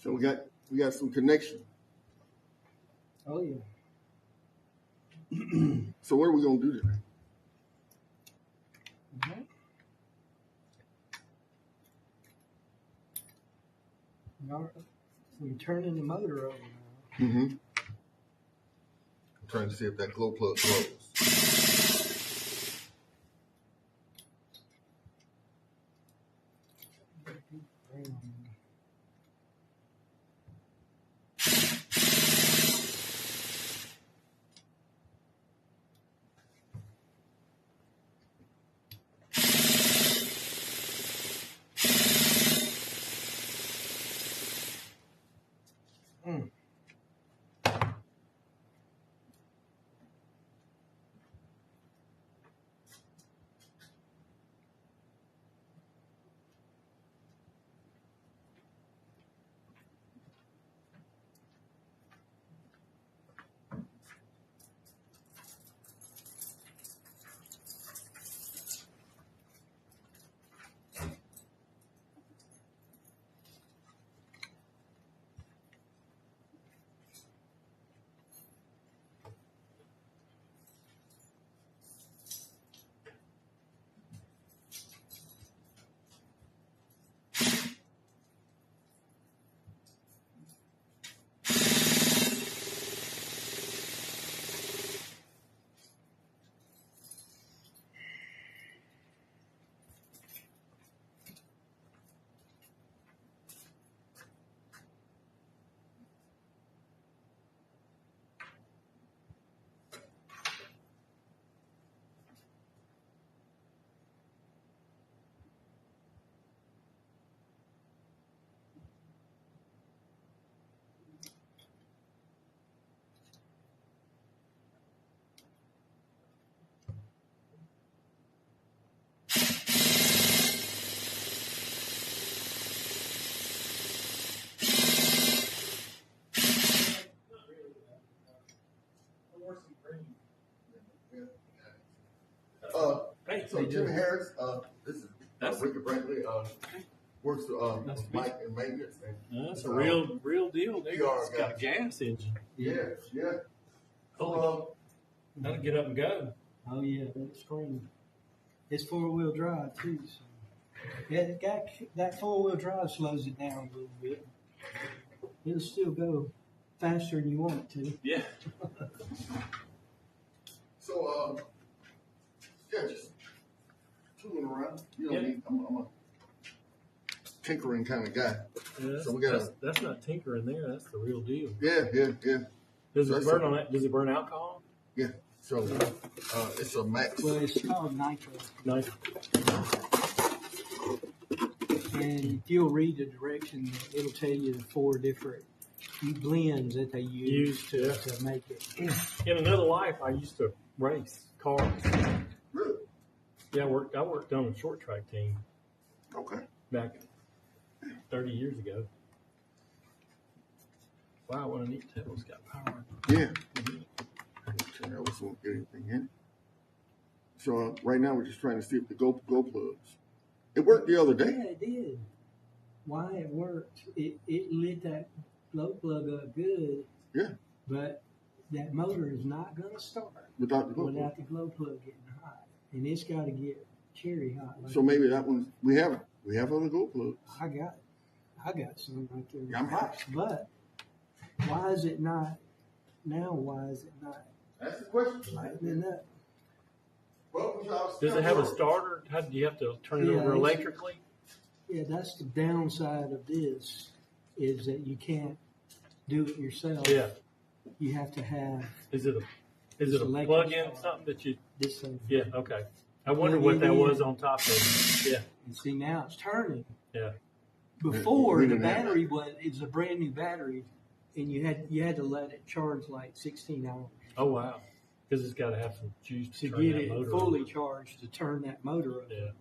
So we got some connection. Oh yeah. So what are we gonna do today? Mm-hmm. We're turning the motor over now. Mm-hmm. I'm trying to see if that glow plug glows. So Jimmy Harris, this is Ricky Brantley, works for Mike and maintenance. That's a real deal there. It's got a gas engine. Yeah. That'll get up and go. Oh yeah, that's screen. It's 4-wheel drive too. So. Yeah, that 4-wheel drive slows it down a little bit. It'll still go faster than you want it to. Yeah. So just tooling around. You know me. I'm a tinkering kind of guy. Yeah, so we got that's not tinkering there. That's the real deal. Yeah. Does it burn on that? Does it burn alcohol? Yeah. So it's a max. Well, it's called nitro. Nitro. And if you'll read the directions, it'll tell you the 4 different blends that they use to make it. In another life, I used to race cars. Really? Yeah, I worked on a short track team. Okay. Back 30 years ago. Wow, what a neat tail's got power. Yeah. I always won't get anything in. So right now we're just trying to see if the go plugs. It worked the other day. Yeah, it did. Why it worked? It lit that glow plug up good. Yeah. But that motor is not going to start without the glow plug getting hot, and it's got to get cherry hot. So maybe that one we have other glow plugs. I got some right there. Yeah, I'm hot. But why is it not now? Why is it not? That's the question. Lightening up. Well, does it have a starter? How do you have to turn it over electrically? Yeah, that's the downside of this, is that you can't do it yourself. Yeah. You have to have. Is it a plug-in something that you? This thing. Yeah. Okay. I wonder what that was on top of it. Yeah. And see, now it's turning. Yeah. Before the battery was a brand new battery, and you had to let it charge like 16 hours. Oh wow. Because it's got to have some juice to get it fully charged to turn that motor over. Yeah.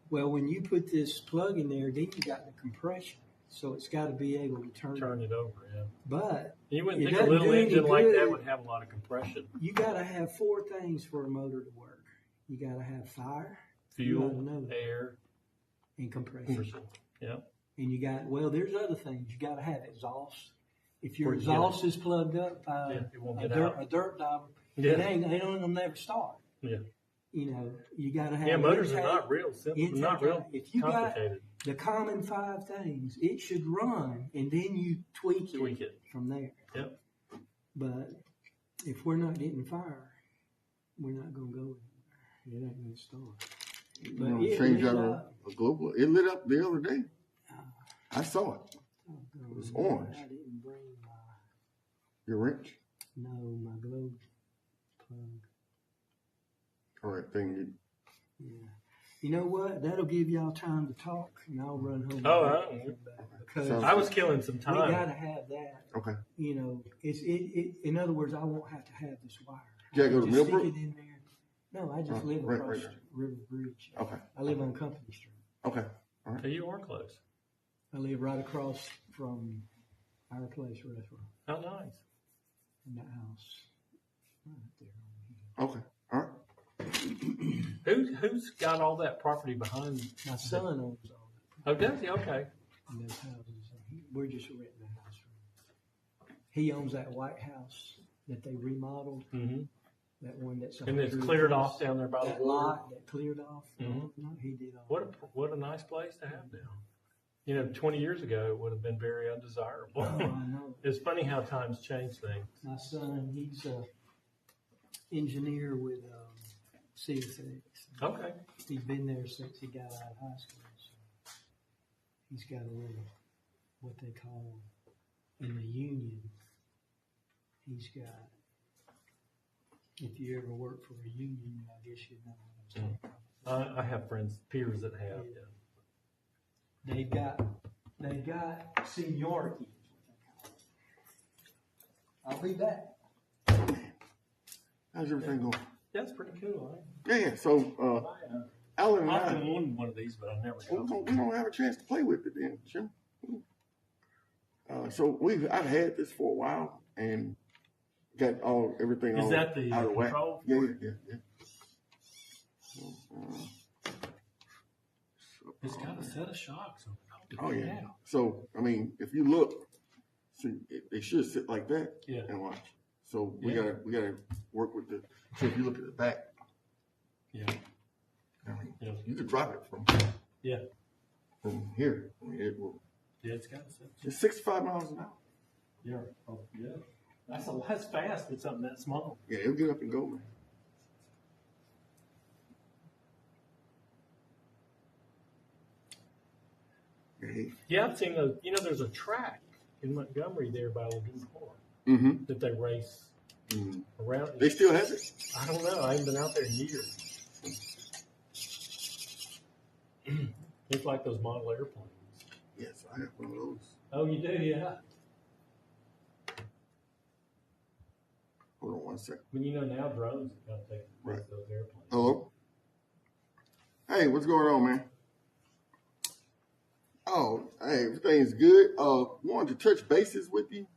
Well, when you put this plug in there, then you got the compression, so it's got to be able to turn it over. Yeah. But you wouldn't think a little engine like that would have a lot of compression. You got to have 4 things for a motor to work. You got to have fire, fuel, air, and compression. Yeah. And you got, well, there's other things. You got to have exhaust. If your Where'd you get exhaust is plugged up by it won't a get out. dirt diver, Yeah. they don't never start. Yeah. You know, you got to have. Yeah, motors are intake, not real simple, intake not real if you complicated. got the common 5 things, it should run, and then you tweak it from there. Yep. But if we're not getting fire, we're not going to go anywhere. It ain't going to start. You But know, it change lit out up. a global. It lit up the other day. I saw it. Oh, God, It was orange. I didn't bring Your wrench. my globe plug. All right, thing. Yeah. You know what? That'll give y'all time to talk, and I'll run home. Because Sounds I was killing some we time. got to have that. Okay. You know, in other words, I won't have to have this wire. You gotta go to Just Millbrook? stick it in there. No, I just live right across there. River Bridge. Okay. I live on Company Street. Okay. So you are close. I live right across from our place restaurant How nice. in the house. Right there. Okay. All right. Who's got all that property behind? My son owns all Oh, does he? Okay. in those houses. We're just renting the house from him. He owns that white house that they remodeled. Mm-hmm. That one that's And it's cleared off down there by the that water. lot that cleared off. Mhm. No, he did all. What a nice place to have now. You know, 20 years ago it would have been very undesirable. Oh, I know. It's funny how times change things. My son, he's a engineer with CSX. Okay. He's been there since he got out of high school. So he's got a little, what they call in the union. He's got. If you ever work for a union, I guess you know what I'm talking about. I have friends, peers that have. Yeah. They got seniority. I'll be back. How's everything going? That's pretty cool. Huh? Yeah. So, Alan and I I, often wanted one of these, but I never got we don't have a chance to play with it then, Jim. So I've had this for a while and got everything Is all that the out of whack. control Yeah, for it? yeah. It's got a set of shocks on it. Oh yeah. So I mean, if you look, see, they should sit like that and watch. So we gotta work with the. So if you look at the back, Yeah. I mean, Yeah. you could drop it from here. I mean, it will. Yeah, it's got a set. It's 65 miles an hour. Yeah. Oh, yeah. That's fast for something that small. Yeah, it'll get up and go, man. Hey. Yeah, I've seen those. You know, there's a track in Montgomery there by Lagoon Park Mm-hmm. that they race around. They still have it? I don't know. I haven't been out there in years. It's like those model airplanes. Yes, I have one of those. Oh, you do? Yeah. Hold on one second. But you know, now drones are going to take Right. those airplanes. Hello? Hey, what's going on, man? Oh, hey, everything's good. Wanted to touch bases with you.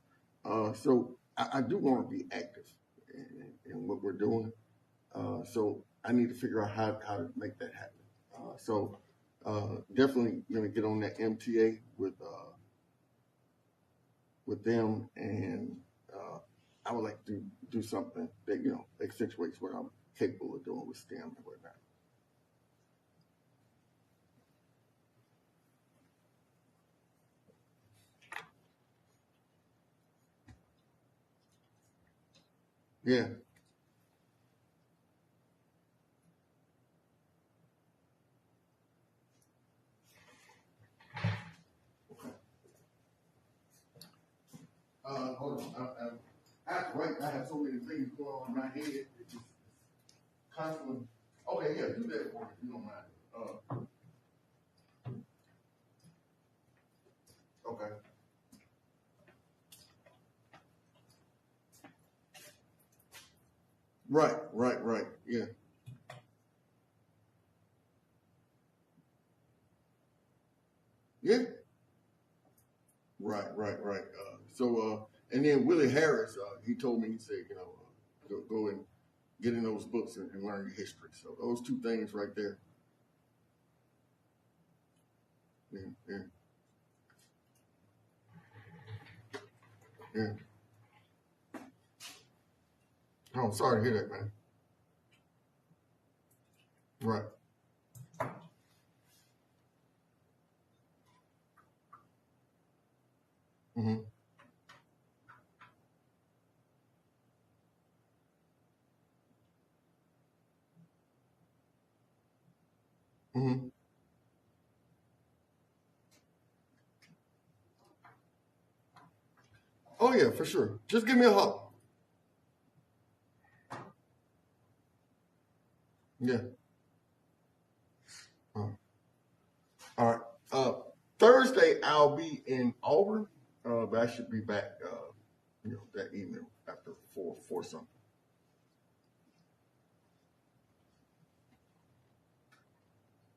So I do want to be active in what we're doing. So I need to figure out how to make that happen. So definitely gonna get on that MTA with them, and I would like to do something that accentuates what I'm capable of doing with STEM and whatnot. Yeah. Hold on. I have so many things going on in my head. It's just constantly. Okay, yeah, do that for me if you don't mind. Okay. Right. Yeah. Yeah. Right. And then Willie Harris, he told me, he said, go and get in those books and learn your history. So those two things right there. Yeah. Yeah. Oh, I'm sorry to hear that, man. Right. Mm-hmm. Mm-hmm. Oh yeah, for sure. Just give me a holler. Yeah. All right. Thursday I'll be in Auburn, but I should be back, that evening after four something.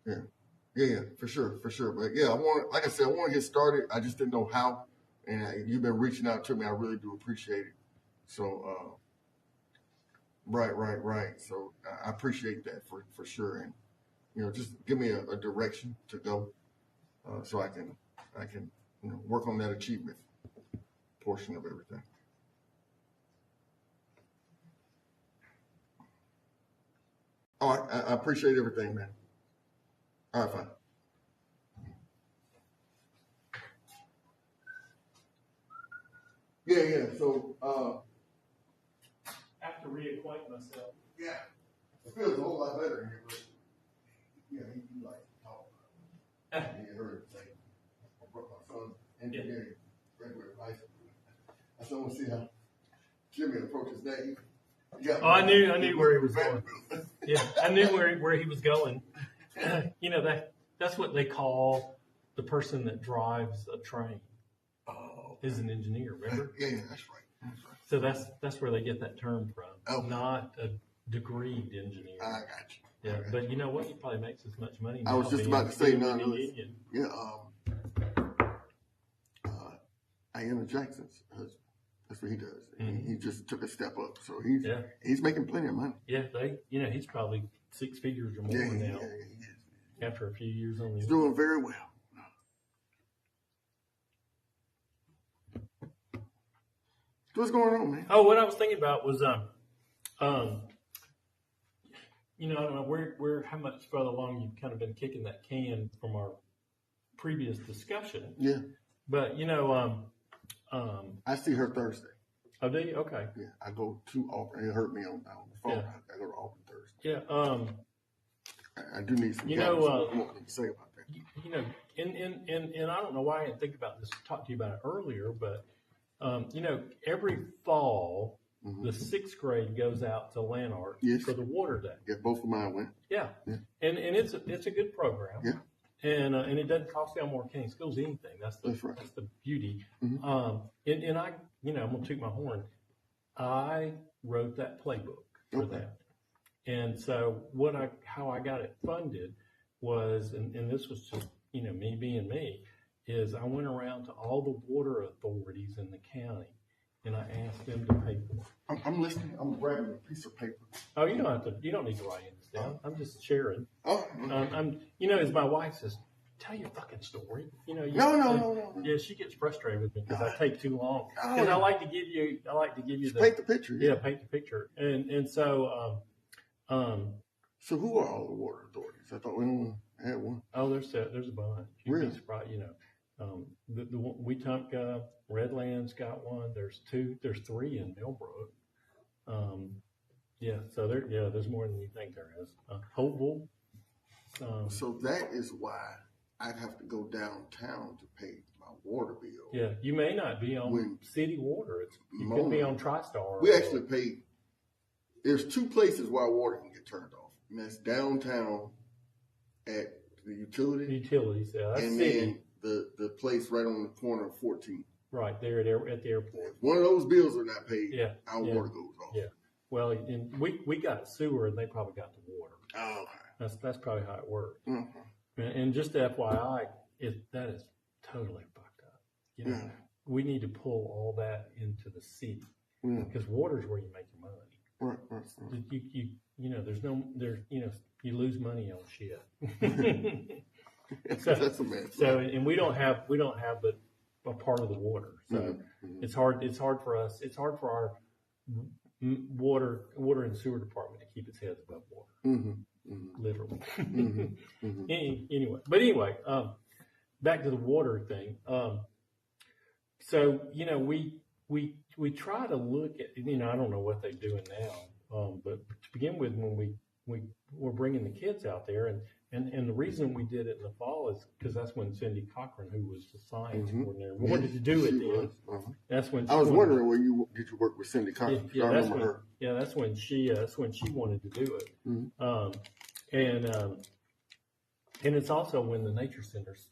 Yeah. Yeah, for sure. But yeah, like I said, I want to get started. I just didn't know how, and you've been reaching out to me. I really do appreciate it. So, right. So I appreciate that for sure, and just give me a direction to go, so I can work on that achievement portion of everything. All right, I appreciate everything, man. All right, fine. Yeah. So, I have to reacquaint myself. yeah, it feels a whole lot better in here, but yeah, he like talk. You heard him say, I brought my son engineering, graduated high school. I still want to see how Jimmy approaches that. Oh, I knew where he was going. Yeah, I knew where he was going. That's what they call the person that drives a train. Oh, Is an engineer, remember? Yeah, that's right. So that's where they get that term from. Okay. Not a degreed engineer. I got you. Yeah, but you know what? He probably makes as much money. I was just about to say none of this. Union. Yeah, Ayanna Jackson's husband. That's what he does. Mm-hmm. He just took a step up, so he's making plenty of money. Yeah, he's probably 6 figures or more now. Yeah, he is. After a few years on the. He's doing very well. What's going on, man? Oh, what I was thinking about was I don't know where how much further along you've kind of been kicking that can from our previous discussion. Yeah. But I see her Thursday. Oh, do you? Okay. Yeah, I go to Auburn. It hurt me on the phone. Yeah. I go to Auburn Thursday. Yeah. I do need some. What can you say about that? And I don't know why I didn't think about this. Talked to you about it earlier, but every fall, the 6th grade goes out to Lanark for the water day. Yeah, both of mine went. Yeah. And it's a good program. Yeah. And it doesn't cost Elmore County Schools anything. That's right. That's the beauty. Mm-hmm. And I, I'm gonna toot my horn. I wrote that playbook for that. And so how I got it funded was, and this was just me being me, is I went around to all the water authorities in the county and I asked them to pay for it. I'm listening. I'm grabbing a piece of paper. Oh, you don't need to write this down. I'm just sharing. Oh, as my wife says, tell your fucking story. No. Yeah, she gets frustrated with me because I take too long. Because I like to give you paint the picture. Yeah, paint the picture. And so so who are all the water authorities? I thought we only had one. Oh, there's a bunch. You'd be surprised, Wetumpka, Redlands got one. There's 3 in Millbrook. So there's more than you think there is. Hopeful. So that is why I'd have to go downtown to pay my water bill. Yeah, you may not be on city water. You could be on TriStar. We actually paid. There's 2 places where water can get turned off, and that's downtown at the utilities. Yeah, that's and city. Then the place right on the corner of 14. Right there at the airport. If one of those bills are not paid, our water goes off. Yeah. Well, and we got sewer, and they probably got the water. Oh, okay. That's probably how it works. Mm-hmm. And just FYI, that is totally fucked up. We need to pull all that into the city because water is where you make your money. Right. You lose money on shit. That's a mess. So, and we don't have, but a part of the water. So Mm-hmm. it's hard for us. It's hard for our water and sewer department to keep its heads above water, literally. Anyway, back to the water thing. So we try to look at, I don't know what they're doing now, but to begin with, when we were bringing the kids out there, and the reason we did it in the fall is because that's when Cindy Cochran, who was the science coordinator, wanted to do it then. That's when I was wondering where did you work with Cindy Cochran? Yeah, I remember her. Yeah, that's when she wanted to do it, and it's also when the nature center's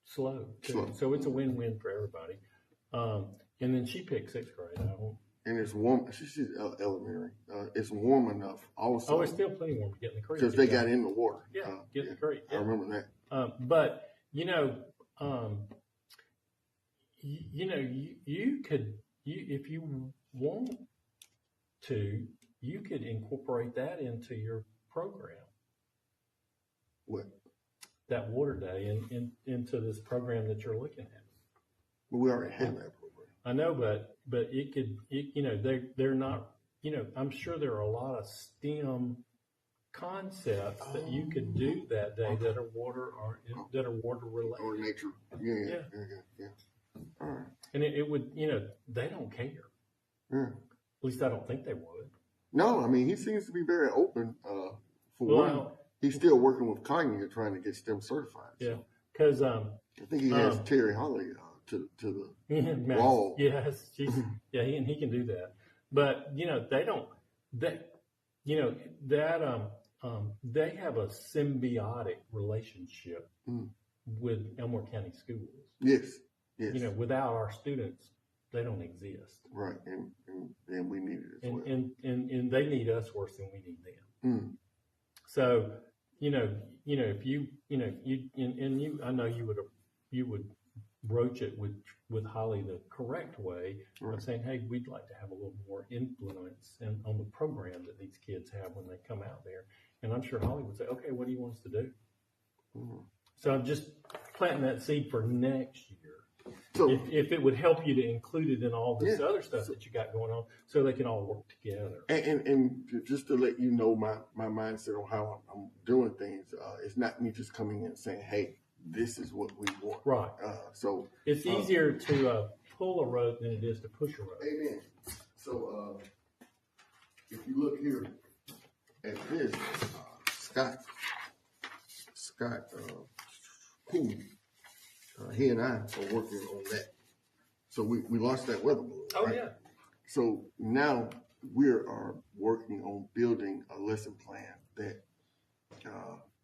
slow too. So it's a win-win for everybody. And then she picked sixth grade. And it's warm. She's elementary. It's warm enough also. Oh, it's still plenty warm to get in the creek. Because they got in the water. Yeah, get in the creek. Yeah. I remember that. But, you could, if you want to, you could incorporate that into your program. What? That water day into this program that you're looking at. But we already have that program. I know, but it could, they're not, I'm sure there are a lot of STEM concepts that you could do that day that are water related. Or nature. Yeah. All right. And it would, they don't care. Yeah. At least I don't think they would. No, I mean, he seems to be very open. For one, he's still working with Kanye trying to get STEM certified. Yeah. Because I think he has Terry Holly to the wall. Yes, and he can do that. But they don't. They have a symbiotic relationship with Elmore County Schools. Yes. Without our students, they don't exist. Right, and we need it as well. And they need us worse than we need them. So if I know you would broach it with Holly the correct way of saying, hey, we'd like to have a little more influence on the program that these kids have when they come out there. And I'm sure Holly would say, okay, what do you want us to do? So I'm just planting that seed for next year. So if it would help you to include it in all this other stuff that you got going on, so they can all work together. And just to let you know my mindset on how I'm doing things, it's not me just coming in and saying, hey, this is what we want. Right. So it's easier to pull a rope than it is to push a rope. Amen. So if you look here at this, Scott Poole, he and I are working on that. So we launched that weather balloon. Oh, right? yeah. So now we are working on building a lesson plan that,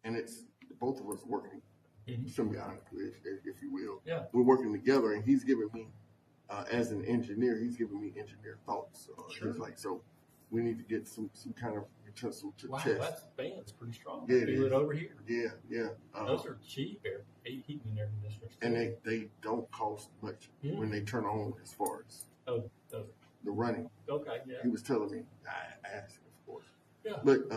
and it's both of us working symbiotically, if you will. Yeah. We're working together, and he's giving me, as an engineer, he's giving me engineer thoughts. Sure. He's like, so we need to get some kind of utensil to wow, test. That fan's pretty strong. Yeah, Feel it over here. Yeah. Those are cheap heating and air conditioners. And they don't cost much when they turn on, as far as the running. Okay, yeah. He was telling me, I asked him, of course. Yeah. But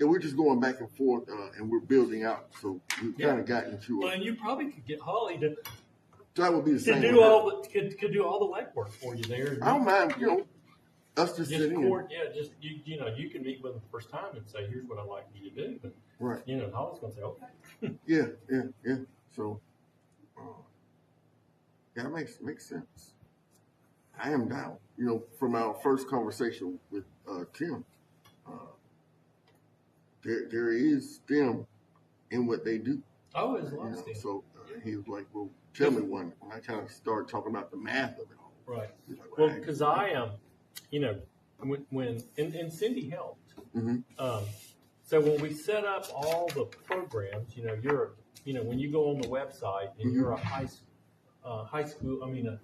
we're just going back and forth, and we're building out. So we've kind of gotten to Well, and you probably could get Holly to that would be the same. do could do all the legwork for you there. I don't mind, us just sitting in. Just you can meet with them the first time and say, here's what I'd like you to do. But Right. Holly's gonna say, okay. Yeah. So that makes sense. I am down. From our first conversation with Tim, there is STEM in what they do. Oh, there's a lot of STEM. So he was like, well, tell me one. When I kind of started talking about the math of it all. Right. Like, Well, because I am, when Cindy helped. So when we set up all the programs, when you go on the website and you're a high school, a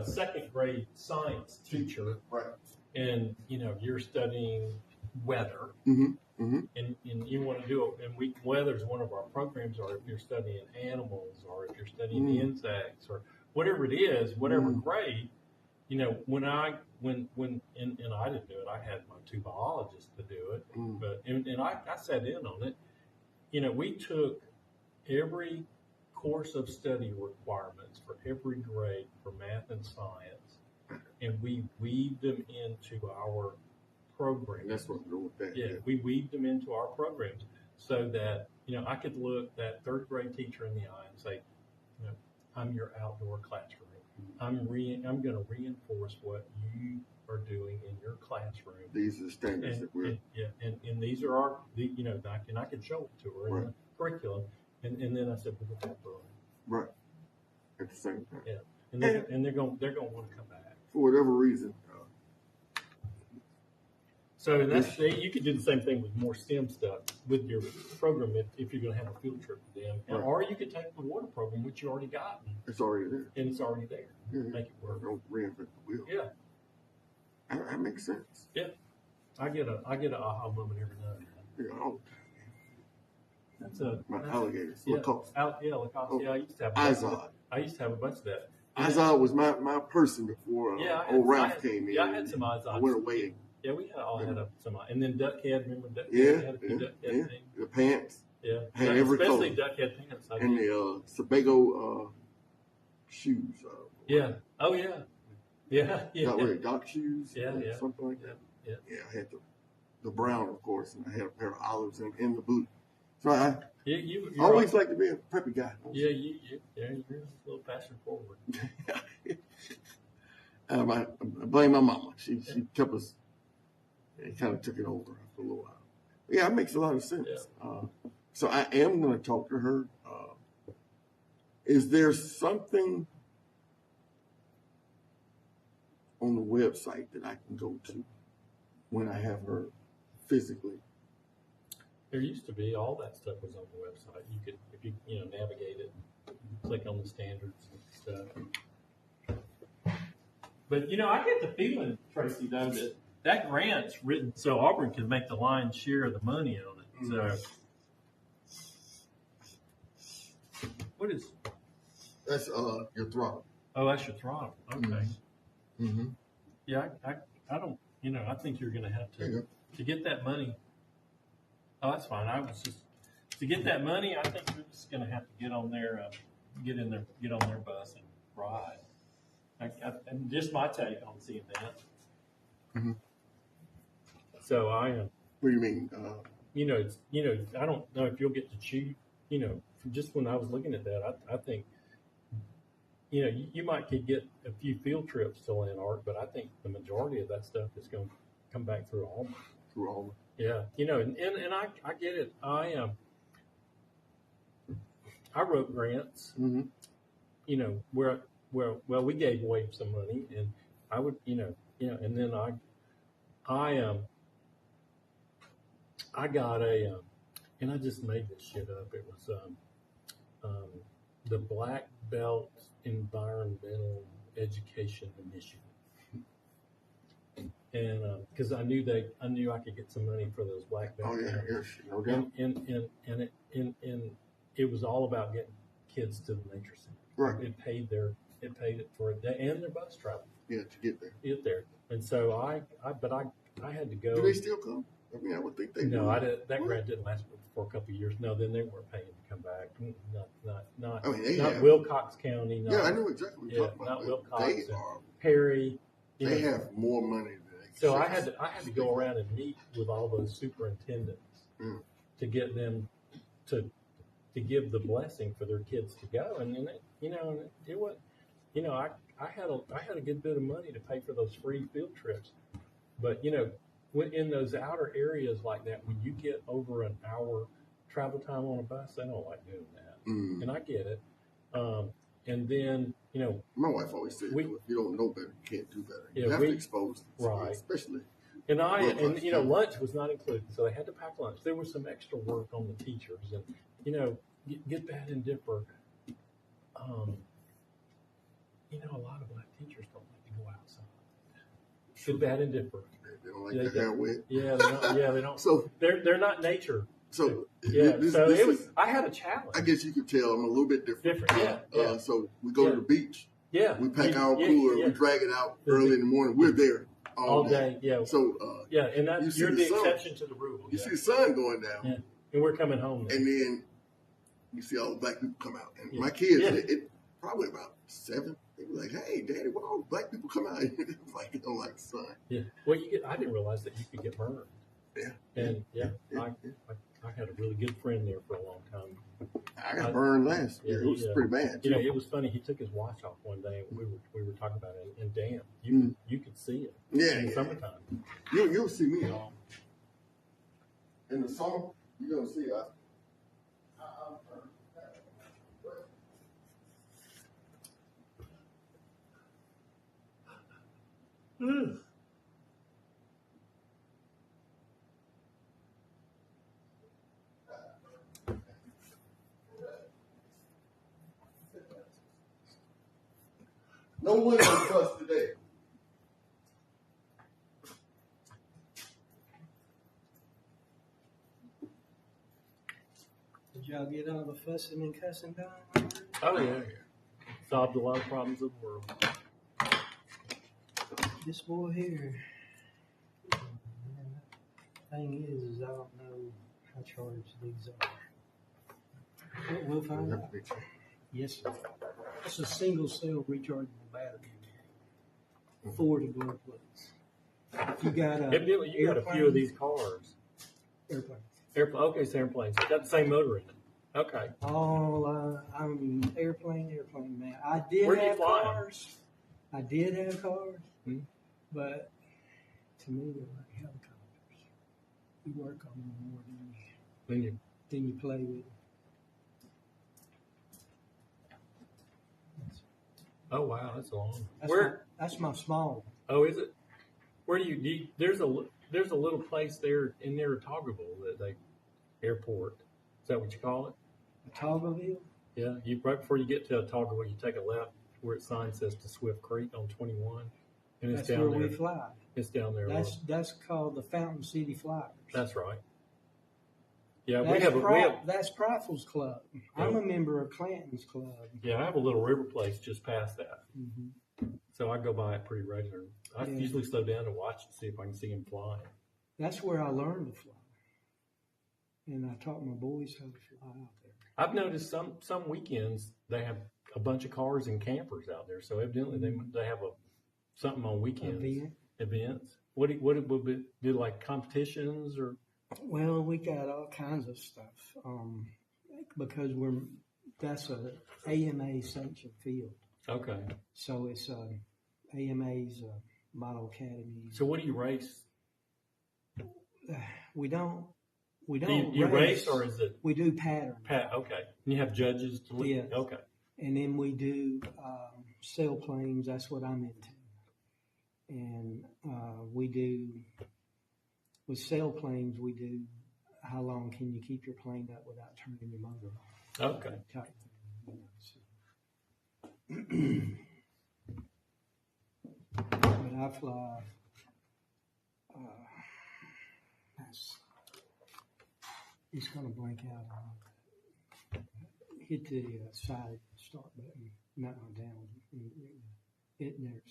second grade science teacher, right? And you're studying weather, and you want to do it. And weather is one of our programs, or if you're studying animals, or if you're studying insects, or whatever it is, whatever grade. When I didn't do it, I had my two biologists to do it, but I sat in on it. We took every course of study requirements for every grade for math and science, and we weave them into our program. And that's what I'm doing with that. Yeah, we weaved them into our programs so that, I could look that third grade teacher in the eye and say, I'm your outdoor classroom. I'm going to reinforce what you are doing in your classroom. These are the standards that we're. And these are our, and I could show it to her in the curriculum. And then I said, we'll get that. Right. At the same time. Yeah. And they're going to want to come back. For whatever reason. So you could do the same thing with more STEM stuff with your program if you're going to have a field trip with them. Right. Or you could take the water program, which you already got. It's already there. And it's already there. Yeah. Make it work. Don't reinvent the wheel. Yeah. That makes sense. Yeah. I get a aha moment every now and then. Yeah, all the time. That's alligators. Yeah, Lacoste. Lacoste. Oh, Yeah, I used to have a bunch of that. Izod was my person before old Ralph came in. Yeah, I had some Izod. I went away. Yeah, we all had some. And then Duckhead, remember Duckhead? Yeah, had a few Duckhead things. The pants. Yeah, had every especially color. Duckhead pants. And the Sebago shoes. Yeah. Oh, yeah. Yeah. Yeah. Got rid of dock shoes. Yeah. Something like that. Yeah. Yeah, I had the brown, of course, and I had a pair of olives in the blue. So I always like to be a preppy guy. Yeah, you're a little fashion forward. I blame my mama. She kept us. It kind of took it over after a little while. Yeah, it makes a lot of sense. Yeah. So I am going to talk to her. Is there something on the website that I can go to when I have her physically? There used to be, all that stuff was on the website. You could, if you navigate it, click on the standards and stuff. But I get the feeling, Tracy, though, that grant's written so Auburn can make the lion's share of the money on it. So, what is? That's your throttle. Oh, that's your throttle. Okay. Mm-hmm. Yeah, I don't. I think you're going to have to get that money. Oh, that's fine. I was just to get that money. I think you're just going to have to get on there, get on their bus and ride. And just my take on seeing that. Mm-hmm. So I am. What do you mean? I don't know if you'll get to choose. Just when I was looking at that, I think, you might could get a few field trips to Lanark, but I think the majority of that stuff is going to come back through Auburn. Through Auburn. Yeah, and I get it. I wrote grants. Mm-hmm. Where we gave away some money, and I would, and then I got a, and I just made this shit up. It was the Black Belt Environmental Education Initiative. And because I knew I could get some money for those black belts. Oh yeah, yes, no doubt. And it was all about getting kids to the nature center. Right. It paid it for a day and their bus travel. Yeah, to get there. Get there. And so I had to go. Do they still come? I mean, I would think they. No, that grant didn't last for a couple of years. No, then they weren't paying to come back. Not. I mean, not Wilcox County. Yeah, I know exactly what you're talking not about. Wilcox. They are. Perry. They have more money than they can. So I had to go around and meet with all those superintendents to get them to give the blessing for their kids to go. And then it was, I had a good bit of money to pay for those free field trips. But when in those outer areas like that, when you get over an hour travel time on a bus, they don't like doing that. And I get it. And then, my wife always said, if you don't know better, you can't do better. You have to expose them, right? Especially. And lunch was not included, so they had to pack lunch. There was some extra work on the teachers, and get bad and differ. A lot of black teachers don't like to go outside. Get bad and differ. They don't like their hair wet. Yeah, they don't. So they're not nature. So I had a challenge. I guess you could tell I'm a little bit different. Yeah. So we go to the beach. Yeah. We pack our cooler. We drag it out early in the morning. We're there all day. Yeah. So and you're the exception to the rule. You see the sun going down. Yeah. And we're coming home. And then you see all the black people come out. And Yeah. my kids, Yeah. it probably about 7, they were like, hey, Daddy, why all the black people come out? It was like, like, son. Yeah. Well, I didn't realize that you could get burned. Yeah. And I had a really good friend there for a long time. I got burned last year. It was pretty bad. You know, it was funny. He took his watch off one day, and we were talking about it. And damn, you could see it in the summertime. You'll see me in the summer. You're gonna see us. No window for us today. Did y'all get all the fussing and cussing done? Oh yeah. Solved a lot of problems of the world. This boy here. Thing is I don't know how charged these are. We'll find out. Yes, sir. It's a single cell rechargeable battery. 40 glow plugs. If you got a Evidently, you got a few of these cars. Airplane. Okay, so airplanes. It's got the same motor in it. Okay. I'm airplane man. I did Where do you have fly? cars. I did have cars, Hmm. but to me they're like helicopters. You work on them more than you play with them. Oh wow, that's a long one. That's my small one. Oh, is it? Where do you there's a little place there in near Toggleville that they airport. Is that what you call it? Toggleville? Yeah. Right before you get to Toggleville, you take a left where its sign says to Swift Creek on 21, and it's That's down where there. we fly. It's down there. That's called the Fountain City Flyers. That's right. Yeah, that's Pryfle's Club. I'm a member of Clanton's Club. Yeah, I have a little river place just past that. Mm-hmm. So I go by it pretty regularly. I usually slow down to watch to see if I can see him fly. That's where I learned to fly. And I taught my boys how to fly out there. I've noticed some weekends they have a bunch of cars and campers out there. So evidently they have something on weekends. Events. What would be do like competitions or? Well, we got all kinds of stuff because that's a AMA sanctioned field. Okay. So it's AMA's Model Academy. So what do you race? We don't. Do you race or is it? We do pattern. Okay. And you have judges to look. Yes. Okay. And then we do sailplanes. That's what I'm into. And we do with sailplanes. We do how long can you keep your plane up without turning your motor off? Okay. Type thing, but I fly. It's going to blank out on hit the side start button, not on down. It there's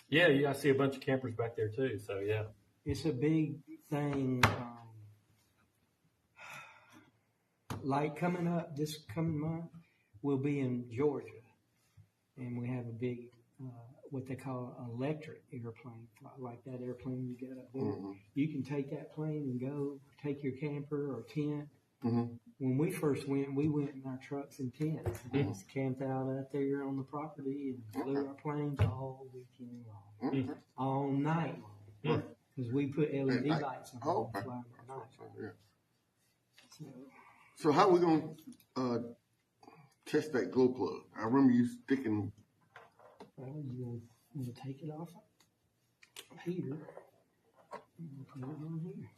Yeah, I see a bunch of campers back there too. So yeah, it's a big thing. Like coming up this coming month, we'll be in Georgia, and we have a big what they call electric airplane, like that airplane you got up there. Mm-hmm. You can take that plane and go take your camper or tent. Mm-hmm. When we first went, we went in our trucks and tents. We just camped out there on the property and flew our planes all weekend long, all night long, because we put LED lights on and fly at night. So how are we going to test that glow plug? I remember you sticking. Well, you're going to take it off here and put it on here.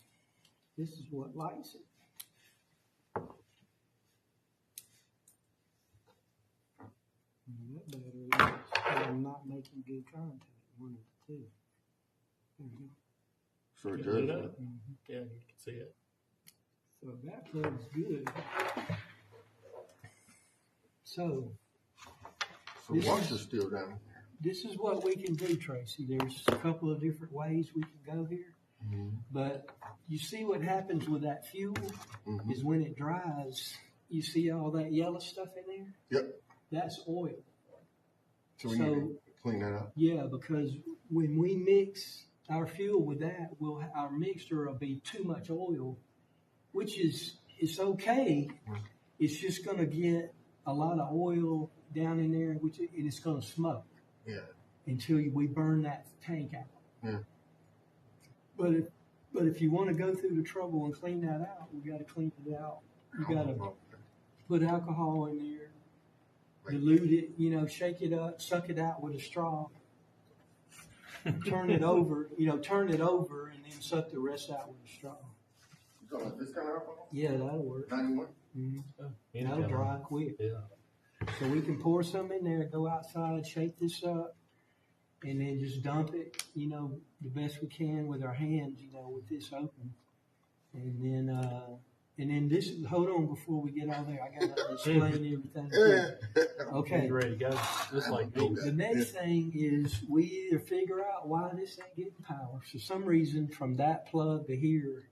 This is what lights it. And that battery is not making good contact. One of the two. So it does. Yeah, you can see it. So that plug's good. So the washer's still down there. This is what we can do, Tracy. There's a couple of different ways we can go here. But you see what happens with that fuel is when it dries, you see all that yellow stuff in there? Yep. That's oil. So we need to clean that out. Yeah, because when we mix our fuel with that, our mixture will be too much oil, which it's okay. It's just going to get a lot of oil down in there, and it's going to smoke. Yeah. Until we burn that tank out. Yeah. But if you want to go through the trouble and clean that out, we got to clean it out. You got to put alcohol in there, dilute it, shake it up, suck it out with a straw, turn it over, and then suck the rest out with a straw. You talking about this kind of alcohol? Yeah, that'll work. 91? Mm-hmm. That'll dry quick. Yeah. So we can pour some in there, go outside, shake this up, and then just dump it, the best we can with our hands, with this open. And then this, hold on before we get all there. I got to explain everything. Okay. You're ready to go. Just like me. The next thing is we either figure out why this ain't getting power. For some reason, from that plug to here,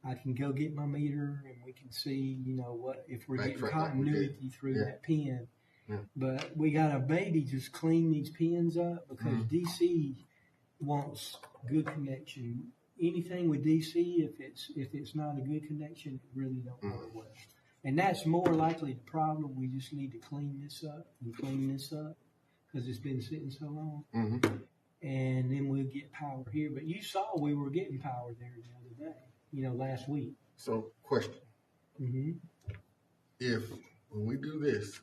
I can go get my meter and we can see, what if we're getting continuity through that pin. Yeah. But we got to maybe just clean these pins up because DC wants good connection. Anything with DC, if it's not a good connection, it really don't work well. And that's more likely the problem. We just need to clean this up because it's been sitting so long. And then we'll get power here. But you saw we were getting power there the other day, last week. So, question. If when we do this,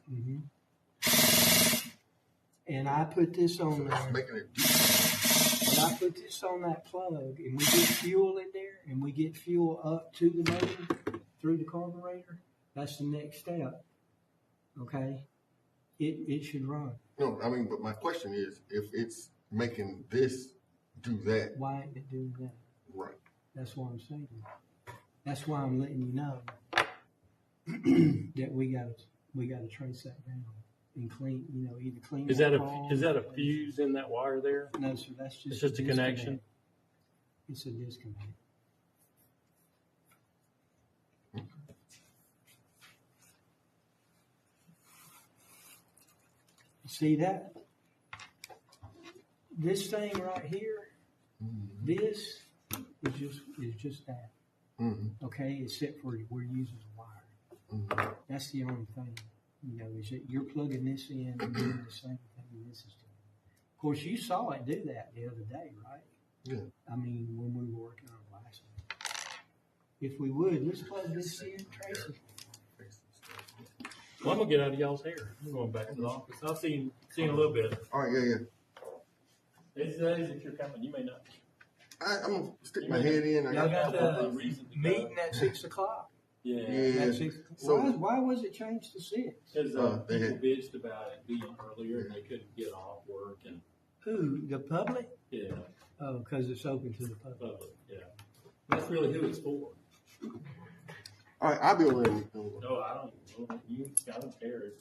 and I put this on there. Making it When I put this on that plug and we get fuel in there and we get fuel up to the motor through the carburetor, that's the next step. Okay? It should run. No, I mean, but my question is, if it's making this do that. Why ain't it doing that? Right. That's what I'm saying. That's why I'm letting you know that we gotta trace that down. And clean, either clean. Is that a fuse in that wire there? No, sir. That's just. It's just a connection. It's a disconnect. See that? This thing right here. This is just that. Okay, except for we're using a wire. That's the only thing. Is that you're plugging this in and doing the same thing this is doing. Of course, you saw it do that the other day, right? Yeah. I mean, when we were working on last one. If we would, let's plug this in, Tracy. Well, I'm going to get out of y'all's hair. I'm going back to the office. I'll see you in a little bit. All right, yeah. These days, if you're coming, you may not. I'm going to stick my head in. Y'all got the meeting at 6 o'clock. Yeah. So, why was it changed to 6? Because people bitched about it being earlier and they couldn't get off work. And who? The public? Yeah. Oh, because it's open to the public. Yeah. That's really who it's for. All right, I'll be over there. No, I don't care.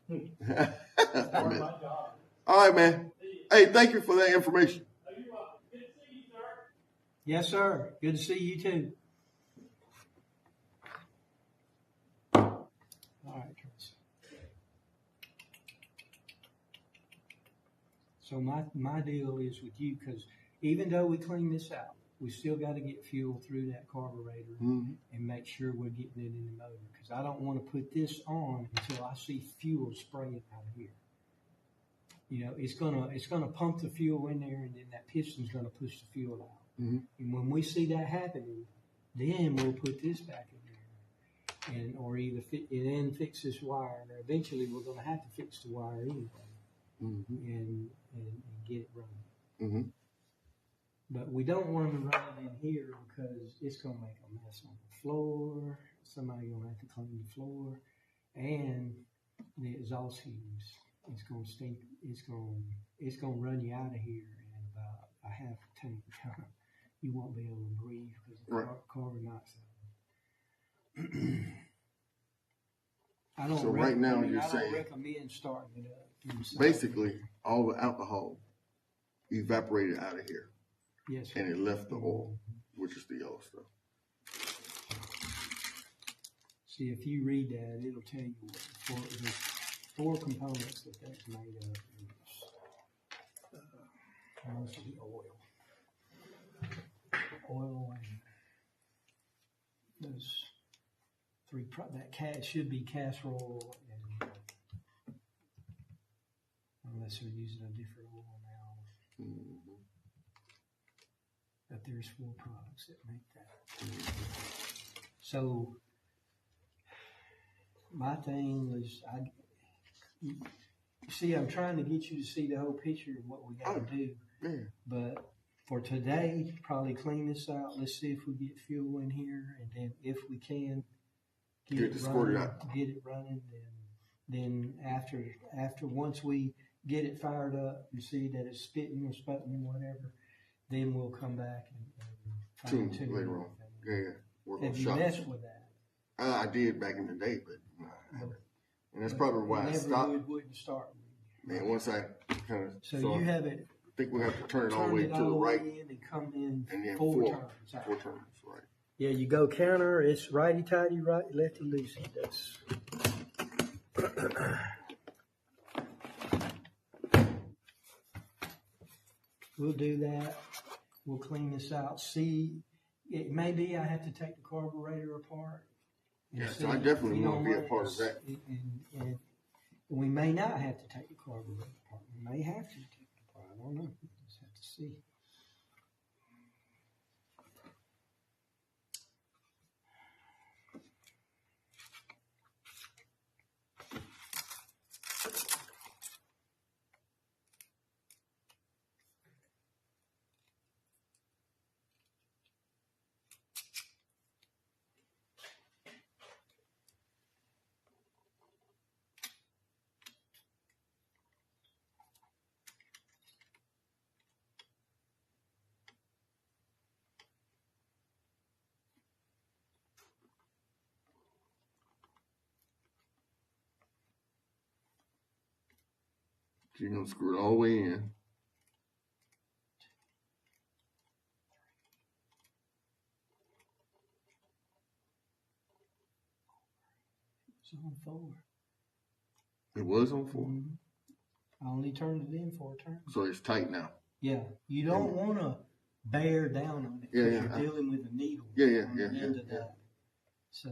It's part of my job. All right, man. Hey, thank you for that information. You're welcome. Good to see you, sir. Yes, sir. Good to see you too. All right, Tracy. So my deal is with you because even though we clean this out, we still got to get fuel through that carburetor and make sure we're getting it in the motor because I don't want to put this on until I see fuel spraying out of here. It's gonna pump the fuel in there and then that piston's gonna push the fuel out. And when we see that happening, then we'll put this back in there, or either fix this wire. And eventually, we're gonna have to fix the wire anyway, and get it running. But we don't want to run it in here because it's gonna make a mess on the floor. Somebody gonna have to clean the floor, and the exhaust fumes. It's gonna stink. It's gonna run you out of here in about a half a tank of time. You won't be able to breathe because of carbon dioxide. I don't recommend starting it up. Basically, all the alcohol evaporated out of here. Yes, sir. And it left the oil. which is the yellow stuff. See, if you read that, it'll tell you what the four components that that's made of. Mostly oil. Oil and those three, that should be casserole, and unless they're using a different oil now. Mm-hmm. But there's 4 products that make that. Mm-hmm. So my thing was, I'm trying to get you to see the whole picture of what we got to do. Man. But for today, probably clean this out. Let's see if we get fuel in here, and then if we can get it running. Then after once we get it fired up and see that it's spitting or sputting or whatever, then we'll come back and fine tune later on. Yeah. Have you messed with that? I did back in the day, but I haven't. And that's probably why I stopped. Wouldn't start. And once I kind of you have it. I think we have to turn it all the way to the right and come in and then 4 times. 4 times, right? Yeah, you go counter. It's righty tighty, right, lefty loosey. We'll do that. We'll clean this out. See, it may be I have to take the carburetor apart. Yes, I definitely want to be a part of that. And we may not have to take the carburetor apart. We may have to take it apart. I don't know. We'll just have to see. You're going to screw it all the way in. It's on 4. It was on 4? Mm-hmm. I only turned it in 4 turns. So it's tight now. Yeah. You don't want to bear down on it because you're dealing with a needle on the end of that. So...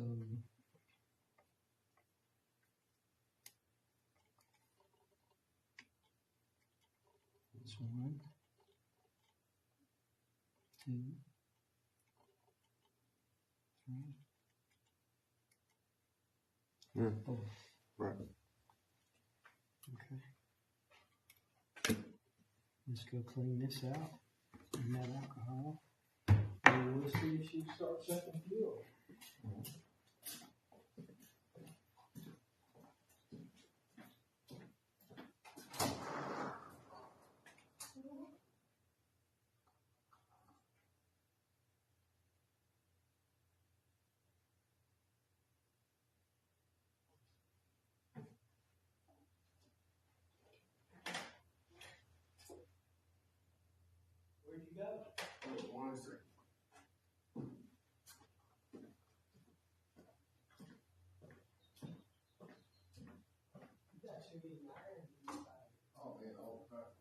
It's 1, 2, 3, 4. Right. Okay. Let's go clean this out. And that alcohol. And we'll see if she starts sucking fuel. Where'd you go? Oh, 1 second. That should be an iron inside. Oh, man, all the time.